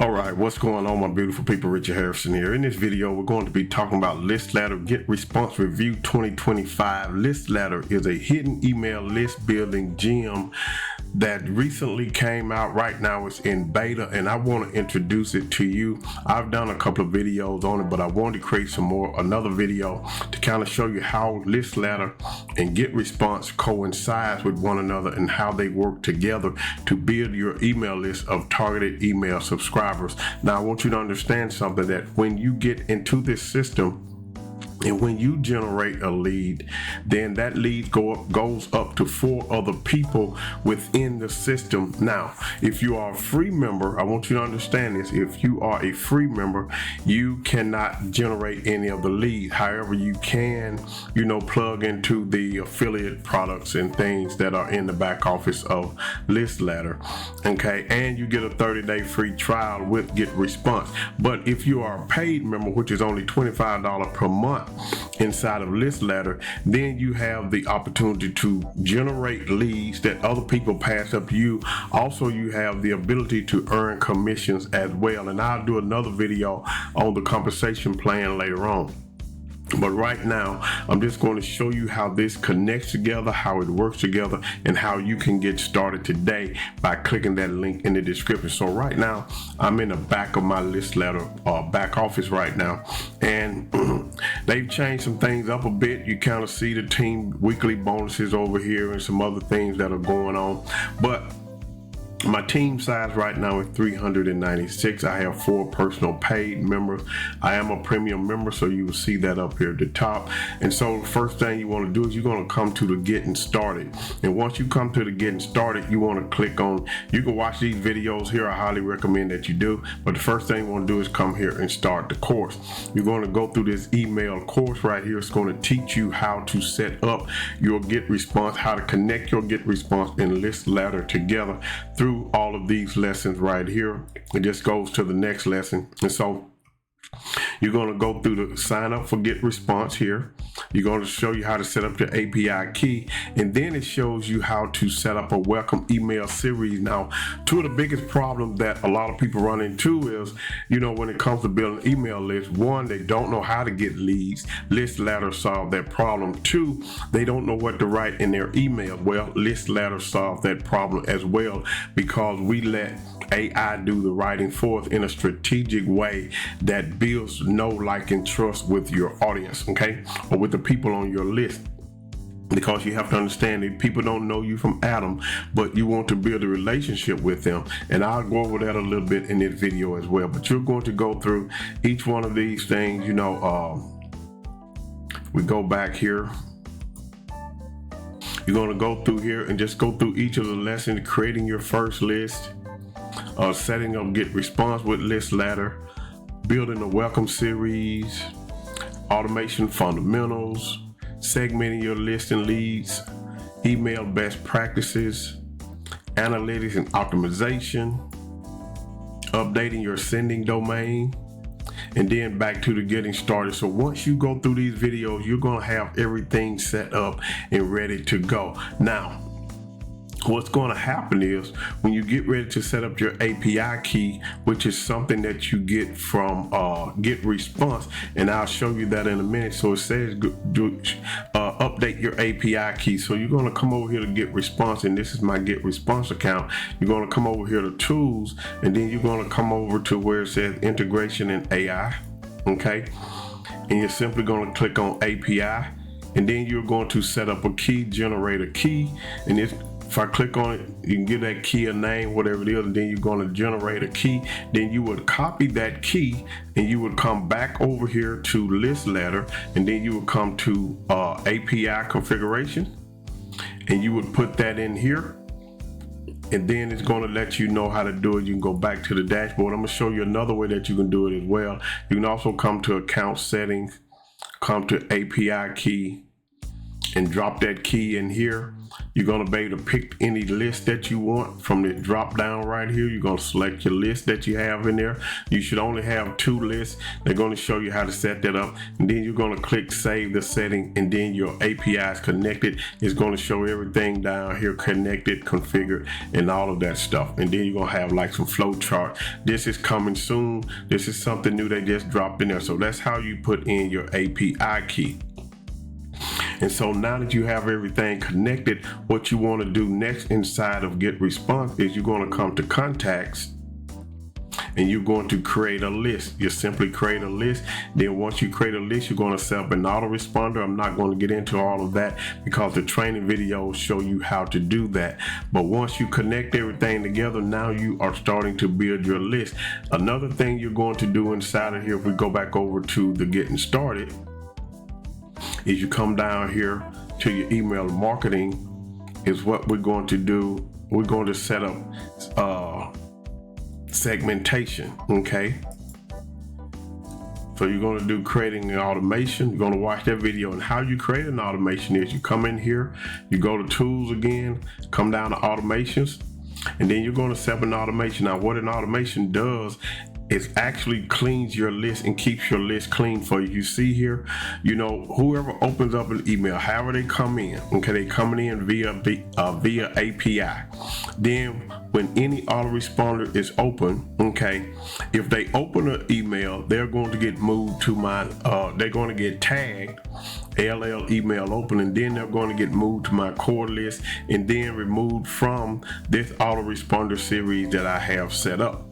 All right, what's going on, my beautiful people? Richard Hairston here. In this video, we're going to be talking about List Ladder Getresponse Review 2025. List Ladder is a hidden email list building gem that recently came out. Right now it's in beta, and I want to introduce it to you. I've done a couple of videos on it, but I wanted to create another video to kind of show you how List Ladder and Getresponse coincides with one another and how they work together to build your email list of targeted email subscribers. Now I want you to understand something, that when you get into this system and when you generate a lead, then that lead goes up to 4 other people within the system. Now, if you are a free member, I want you to understand this. If you are a free member, you cannot generate any of the leads. However, you can, plug into the affiliate products and things that are in the back office of List Ladder. Okay, and you get a 30-day free trial with Getresponse. But if you are a paid member, which is only $25 per month, inside of List Ladder, then you have the opportunity to generate leads that other people pass up to you. Also, you have the ability to earn commissions as well, and I'll do another video on the compensation plan later on. But right now, I'm just going to show you how this connects together, how it works together, and how you can get started today by clicking that link in the description. So right now, I'm in the back of my List Ladder back office right now, and they've changed some things up a bit. You kind of see the team weekly bonuses over here and some other things that are going on. But my team size right now is 396. I have 4 personal paid members. I am a premium member, so you will see that up here at the top. And so the first thing you want to do is you're going to come to the Getting Started. And once you come to the Getting Started, you want to click on, you can watch these videos here. I highly recommend that you do. But the first thing you want to do is come here and start the course. You're going to go through this email course right here. It's going to teach you how to set up your Getresponse, how to connect your Getresponse and List Ladder together through all of these lessons right here. It just goes to the next lesson. And so you're going to go through the sign up for Getresponse here. You're going to show you how to set up your API key, and then it shows you how to set up a welcome email series. Now, two of the biggest problems that a lot of people run into is, when it comes to building email lists, one, they don't know how to get leads. List Ladder solved that problem. 2, they don't know what to write in their email. Well, List Ladder solved that problem as well, because we let AI do the writing for us in a strategic way that builds know, like, and trust with your audience, okay, or with the people on your list. Because you have to understand that people don't know you from Adam, but you want to build a relationship with them. And I'll go over that a little bit in this video as well. But you're going to go through each one of these things. We go back here. You're going to go through here and just go through each of the lessons, creating your first list, setting up Getresponse with List Ladder, building a welcome series, automation fundamentals, segmenting your list and leads, email best practices, analytics and optimization, updating your sending domain, and then back to the getting started. So once you go through these videos, you're going to have everything set up and ready to go. Now, what's going to happen is when you get ready to set up your API key, which is something that you get from Getresponse, and I'll show you that in a minute. So it says update your API key. So you're going to come over here to Getresponse, and this is my Getresponse account. You're going to come over here to Tools, and then you're going to come over to where it says Integration and AI. Okay, and you're simply going to click on API, and then you're going to set up a key, generate a key, and if I click on it, you can give that key a name, whatever it is, and then you're going to generate a key. Then you would copy that key, and you would come back over here to List Ladder, and then you would come to API configuration, and you would put that in here, and then it's going to let you know how to do it. You can go back to the dashboard. I'm going to show you another way that you can do it as well. You can also come to account settings, come to API key, and drop that key in here. You're going to be able to pick any list that you want from the drop down right here. You're going to select your list that you have in there. You should only have 2 lists. They're going to show you how to set that up, and then you're going to click save the setting, and then your API is connected. It's going to show everything down here connected, configured, and all of that stuff. And then you're going to have like some flow chart. This is coming soon. This is something new they just dropped in there. So that's how you put in your API key. And so now that you have everything connected, what you want to do next inside of Getresponse is you're going to come to contacts, and you're going to create a list. You simply create a list. Then once you create a list, you're going to set up an autoresponder. I'm not going to get into all of that because the training videos show you how to do that. But once you connect everything together, now you are starting to build your list. Another thing you're going to do inside of here, if we go back over to the getting started, is you come down here to your email marketing. Is what we're going to do. We're going to set up segmentation. Okay, so you're going to do creating an automation. You're going to watch that video, and how you create an automation is you come in here, you go to tools again, come down to automations, and then you're going to set up an automation. Now what an automation does, it actually cleans your list and keeps your list clean for you. You see here, you know, whoever opens up an email, however they come in, okay, they coming in via API. Then when any autoresponder is open, okay, if they open an email, they're going to get moved to my, they're going to get tagged LL email open, and then they're going to get moved to my core list and then removed from this autoresponder series that I have set up.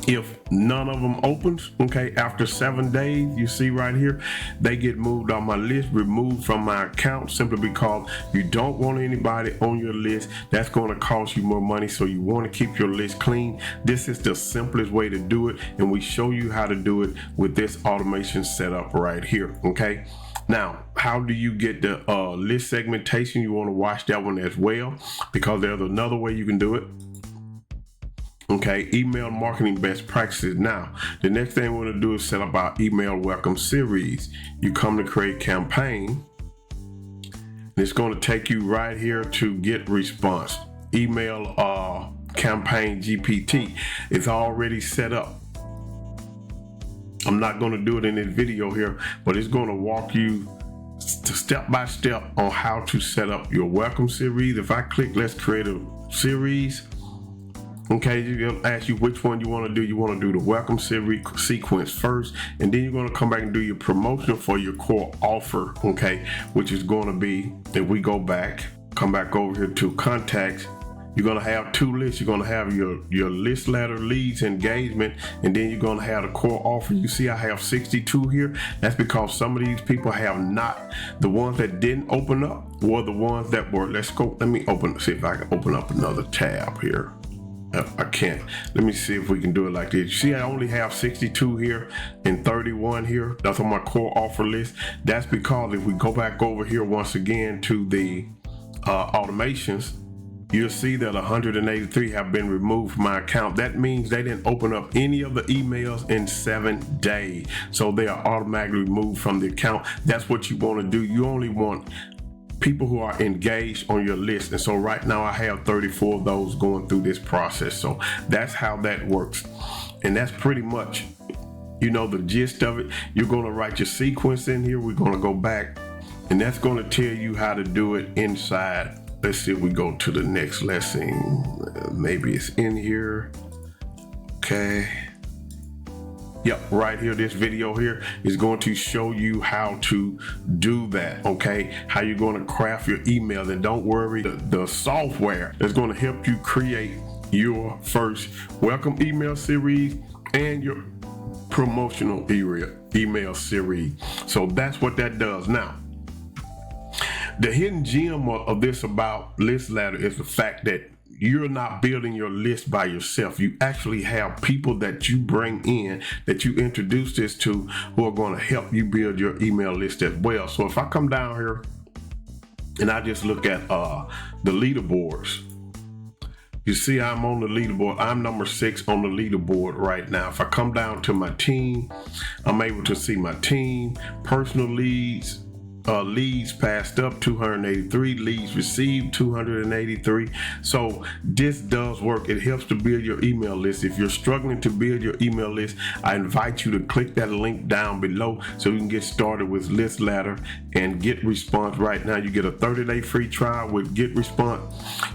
If none of them opens, okay, after 7 days, you see right here, they get moved on my list, removed from my account, simply because you don't want anybody on your list. That's going to cost you more money, so you want to keep your list clean. This is the simplest way to do it, and we show you how to do it with this automation setup right here, okay? Now, how do you get the list segmentation? You want to watch that one as well, because there's another way you can do it. Okay, email marketing best practices. Now, the next thing we're going to do is set up our email welcome series. You come to create campaign. It's going to take you right here to Getresponse. Email campaign GPT. It's already set up. I'm not going to do it in this video here, but it's going to walk you step by step on how to set up your welcome series. If I click let's create a series, okay, you're going to ask you which one you want to do. You want to do the welcome series sequence first, and then you're going to come back and do your promotion for your core offer, okay, which is going to be, if we go back, come back over here to contacts, you're going to have 2 lists. You're going to have your list ladder, leads, engagement, and then you're going to have the core offer. You see I have 62 here. That's because some of these people have not, the ones that didn't open up were the ones that were, let's go, let me open, see if I can open up another tab here. I can't. Let me see if we can do it like this. You see, I only have 62 here and 31 here. That's on my core offer list. That's because if we go back over here once again to the automations, you'll see that 183 have been removed from my account. That means they didn't open up any of the emails in 7 days. So they are automatically removed from the account. That's what you want to do. You only want people who are engaged on your list. And so right now I have 34 of those going through this process. So that's how that works. And that's pretty much, you know, the gist of it. You're going to write your sequence in here. We're going to go back, and that's going to tell you how to do it inside. Let's see if we go to the next lesson. Maybe it's in here. Okay. Yep, right here, this video here is going to show you how to do that, okay? How you're going to craft your email. And don't worry, the software is going to help you create your first welcome email series and your promotional email series. So that's what that does. Now, the hidden gem of this about List Ladder is the fact that you're not building your list by yourself. You actually have people that you bring in, that you introduce this to, who are going to help you build your email list as well. So if I come down here and I just look at the leaderboards, you see I'm on the leaderboard. I'm number 6 on the leaderboard right now. If I come down to my team, I'm able to see my team, personal leads, leads passed up 283, leads received 283. So this does work. It helps to build your email list. If you're struggling to build your email list, I invite you to click that link down below so you can get started with List Ladder and Getresponse. Right now you get a 30-day free trial with Getresponse.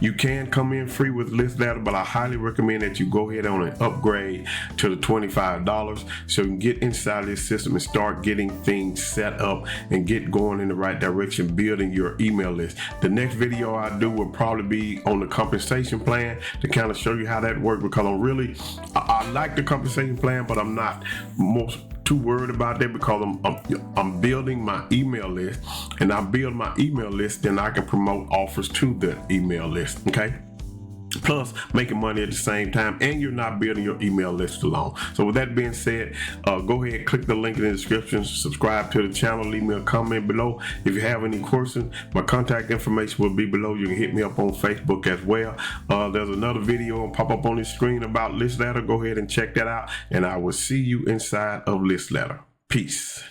You can come in free with List Ladder, but I highly recommend that you go ahead on and upgrade to the $25 so you can get inside this system and start getting things set up and get going in the right direction, building your email list. The next video I do will probably be on the compensation plan to kind of show you how that works, because I like the compensation plan, but I'm not too worried about that, because I'm building my email list, and I build my email list, then I can promote offers to the email list. Okay, plus making money at the same time, and you're not building your email list alone. So with that being said, go ahead, click the link in the description, subscribe to the channel, leave me a comment below. If you have any questions, my contact information will be below. You can hit me up on Facebook as well. There's another video pop up on the screen about List Ladder. Go ahead and check that out, and I will see you inside of List Ladder. Peace.